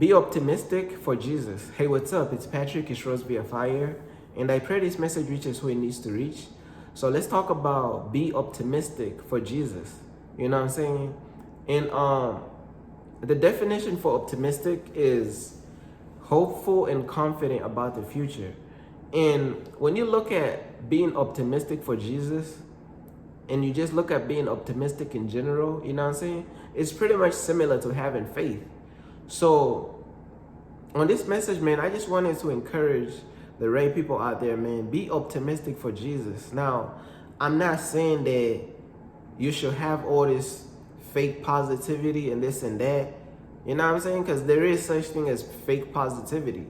Be optimistic for Jesus. Hey, what's up? It's Patrick. It's Rose via Fire. And I pray this message reaches who it needs to reach. So let's talk about be optimistic for Jesus. You know what I'm saying? And the definition for optimistic is hopeful and confident about the future. And when you look at being optimistic for Jesus, and you just look at being optimistic in general, you know what I'm saying? It's pretty much similar to having faith. So on this message, man, I just wanted to encourage the right people out there, man. Be optimistic for Jesus. Now, I'm not saying that you should have all this fake positivity and this and that. You know what I'm saying? Because there is such thing as fake positivity.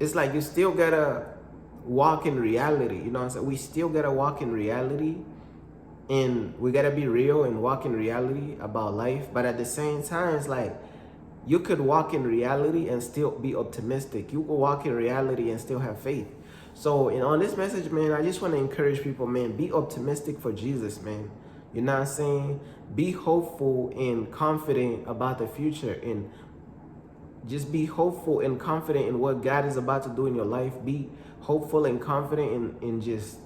It's like you still gotta walk in reality. You know what I'm saying? We still gotta walk in reality. And we gotta be real and walk in reality about life. But at the same time, it's like you could walk in reality and still be optimistic. You could walk in reality and still have faith. So, on this message, man, I just want to encourage people, man, be optimistic for Jesus, man. You know what I'm saying? Be hopeful and confident about the future, and just be hopeful and confident in what God is about to do in your life. Be hopeful and confident in just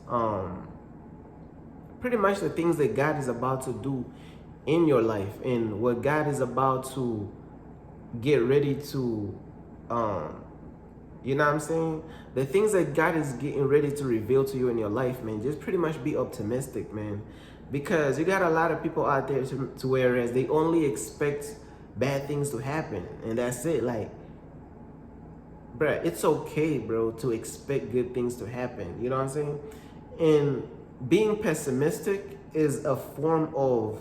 pretty much the things that God is about to do in your life, and what God is about to get ready to you know what I'm saying? The things that God is getting ready to reveal to you in your life, man, just pretty much be optimistic, man. Because you got a lot of people out there to whereas they only expect bad things to happen, and that's it. Like, bruh, it's okay, bro, to expect good things to happen. You know what I'm saying? And being pessimistic is a form of,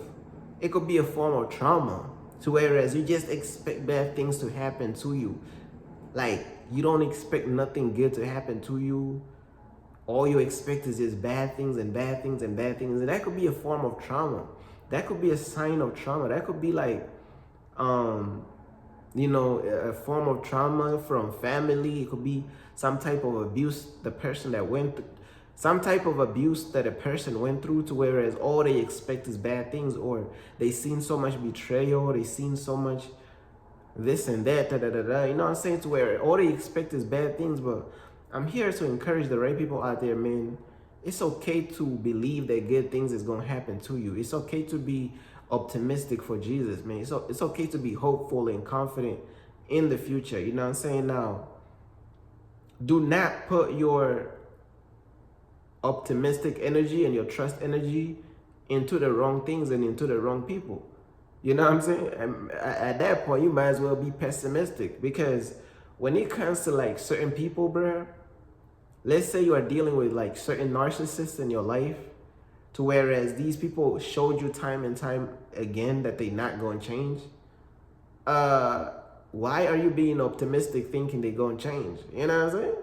it could be a form of trauma, to whereas you just expect bad things to happen to you. Like, you don't expect nothing good to happen to you. All you expect is just bad things and bad things and bad things. And that could be a form of trauma. That could be a sign of trauma. That could be like, you know, a form of trauma from family. It could be some type of abuse the person that went through. Some type of abuse that a person went through, to whereas all they expect is bad things, or they seen so much betrayal, they seen so much this and that, you know what I'm saying, to where all they expect is bad things. But I'm here to encourage the right people out there, man. It's okay to believe that good things is going to happen to you. It's okay to be optimistic for Jesus, man. It's okay to be hopeful and confident in the future, you know what I'm saying? Now, do not put your optimistic energy and your trust energy into the wrong things and into the wrong people. You know what I'm saying? And at that point, you might as well be pessimistic, because when it comes to like certain people, bro, let's say you are dealing with like certain narcissists in your life, to whereas these people showed you time and time again that they not going to change. Why are you being optimistic thinking they going to change? You know what I'm saying?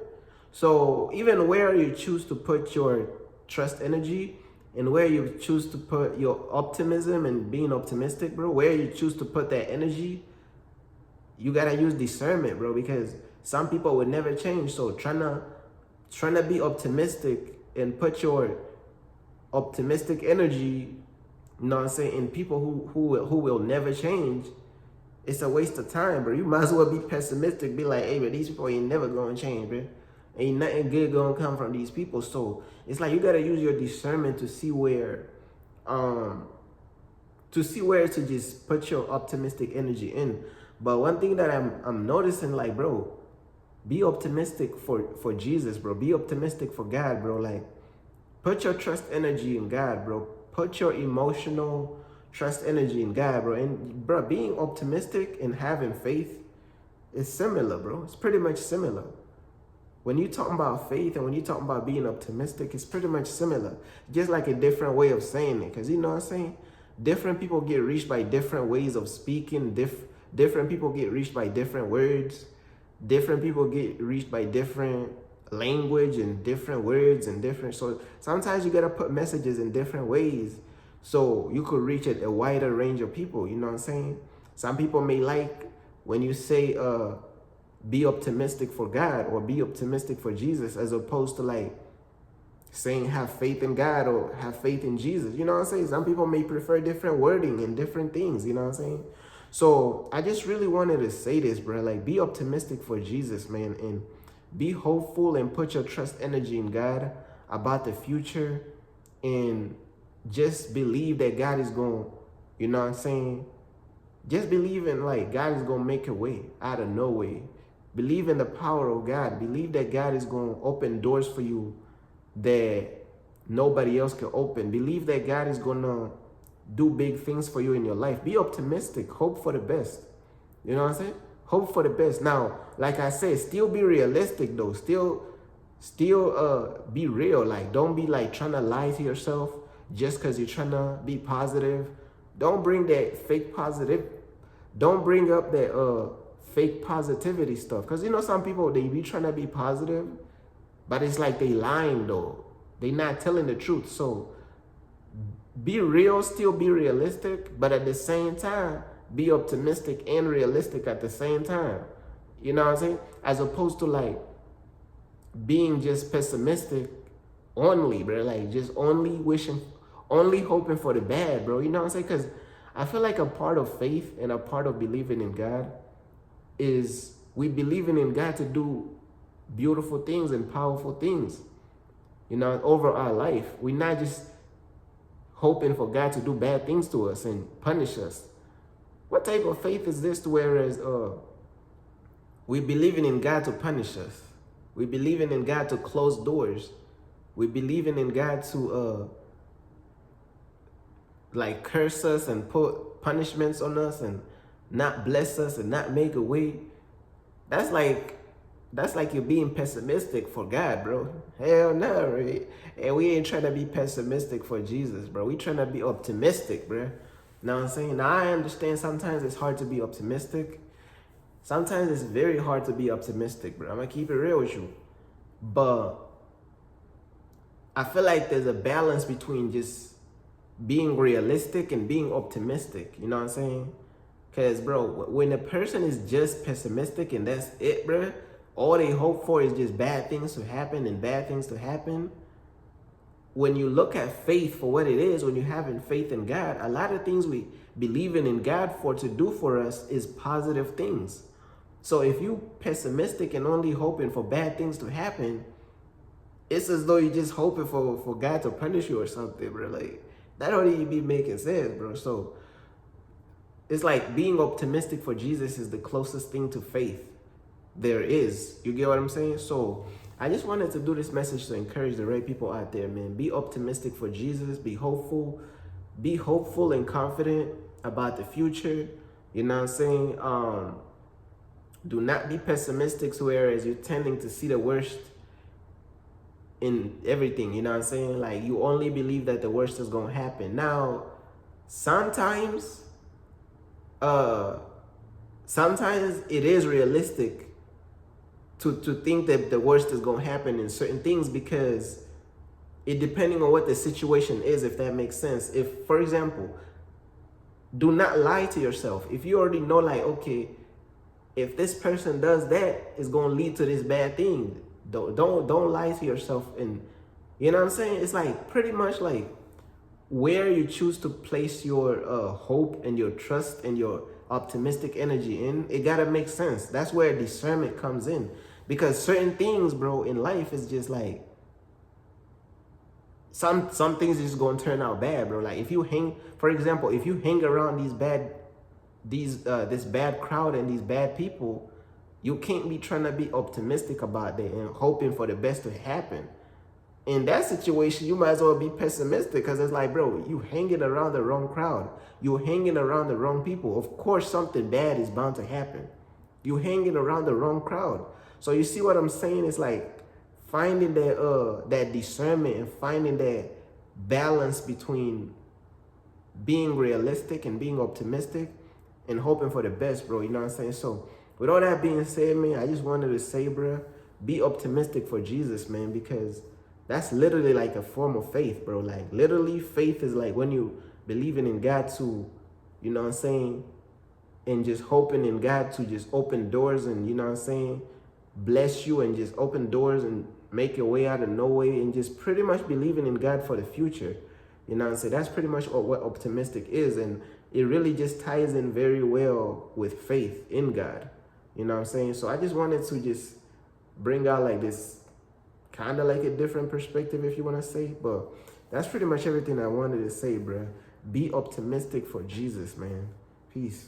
So even where you choose to put your trust energy, and where you choose to put your optimism and being optimistic, bro, where you choose to put that energy, you gotta use discernment, bro, because some people would never change. So trying to be optimistic and put your optimistic energy, you know what I'm saying, in people who will never change, it's a waste of time, bro. You might as well be pessimistic, be like, hey, but these people ain't never gonna change, bro. Ain't nothing good gonna come from these people. So it's like you gotta use your discernment to see where to just put your optimistic energy in. But one thing that I'm noticing, like, bro, be optimistic for Jesus, bro. Be optimistic for God, bro. Like, put your trust energy in God, bro. Put your emotional trust energy in God, bro. And bro, being optimistic and having faith is similar, bro. It's pretty much similar. When you talking about faith and when you talking about being optimistic, it's pretty much similar. Just like a different way of saying it. Because you know what I'm saying? Different people get reached by different ways of speaking. Different people get reached by different words. Different people get reached by different language and different words and different. So sometimes you got to put messages in different ways so you could reach a wider range of people. You know what I'm saying? Some people may like when you say, be optimistic for God or be optimistic for Jesus, as opposed to like saying have faith in God or have faith in Jesus. You know what I'm saying? Some people may prefer different wording and different things, you know what I'm saying? So I just really wanted to say this, bro. Like, be optimistic for Jesus, man, and be hopeful and put your trust energy in God about the future, and just believe that God is going, you know what I'm saying? Just believe in, like, God is going to make a way out of no way. Believe in the power of God. Believe that God is going to open doors for you that nobody else can open. Believe that God is going to do big things for you in your life. Be optimistic. Hope for the best. You know what I'm saying? Hope for the best. Now, like I said, still be realistic though. Still be real. Like, don't be like trying to lie to yourself just because you're trying to be positive. Don't bring that fake positive. Don't bring up that fake positivity stuff. Because, you know, some people, they be trying to be positive, but it's like they lying though. They not telling the truth. So be real, still be realistic, but at the same time, be optimistic and realistic at the same time. You know what I'm saying? As opposed to like being just pessimistic only, bro. Like, just only wishing, only hoping for the bad, bro. You know what I'm saying? Because I feel like a part of faith and a part of believing in God is we believing in God to do beautiful things and powerful things, you know, over our life. We're not just hoping for God to do bad things to us and punish us. What type of faith is this, to whereas we believing in God to punish us? We believing in God to close doors. We believing in God to like curse us and put punishments on us and not bless us and not make a way. That's like you're being pessimistic for God, bro. Hell no, right? And we ain't trying to be pessimistic for Jesus, bro. We trying to be optimistic, bro. Know what I'm saying? Now, I understand sometimes it's hard to be optimistic. Sometimes it's very hard to be optimistic, bro. I'm gonna keep it real with you. But I feel like there's a balance between just being realistic and being optimistic. You know what I'm saying? Because, bro, when a person is just pessimistic and that's it, bro, all they hope for is just bad things to happen and bad things to happen. When you look at faith for what it is, when you're having faith in God, a lot of things we believe in God for to do for us is positive things. So if you pessimistic and only hoping for bad things to happen, it's as though you're just hoping for God to punish you or something, bro. Like, that don't even be making sense, bro. So it's like being optimistic for Jesus is the closest thing to faith there is. You get what I'm saying? So I just wanted to do this message to encourage the right people out there, man. Be optimistic for Jesus. Be hopeful and confident about the future. You know what I'm saying? Do not be pessimistic, whereas you're tending to see the worst in everything. You know what I'm saying? Like, you only believe that the worst is gonna happen. Now, sometimes it is realistic to think that the worst is going to happen in certain things, because it depending on what the situation is, if that makes sense. If, for example, do not lie to yourself. If you already know, like, okay, if this person does that, it's going to lead to this bad thing. Don't lie to yourself. And you know what I'm saying? It's like pretty much like where you choose to place your hope and your trust and your optimistic energy in, it gotta make sense. That's where discernment comes in. Because certain things, bro, in life is just like, some things is just gonna turn out bad, bro. Like, if you hang, for example, if you hang around this bad crowd and these bad people, you can't be trying to be optimistic about that and hoping for the best to happen. In that situation, you might as well be pessimistic, because it's like, bro, you hanging around the wrong crowd. You're hanging around the wrong people. Of course, something bad is bound to happen. You're hanging around the wrong crowd. So you see what I'm saying? It's like finding that discernment and finding that balance between being realistic and being optimistic and hoping for the best, bro. You know what I'm saying? So with all that being said, man, I just wanted to say, bro, be optimistic for Jesus, man, because that's literally like a form of faith, bro. Like, literally, faith is like when you believing in God to, you know what I'm saying, and just hoping in God to just open doors and, you know what I'm saying, bless you and just open doors and make your way out of no way, and just pretty much believing in God for the future. You know what I'm saying? That's pretty much what optimistic is. And it really just ties in very well with faith in God. You know what I'm saying? So I just wanted to just bring out like this kind of like a different perspective, if you want to say. But that's pretty much everything I wanted to say, bruh. Be optimistic for Jesus, man. Peace.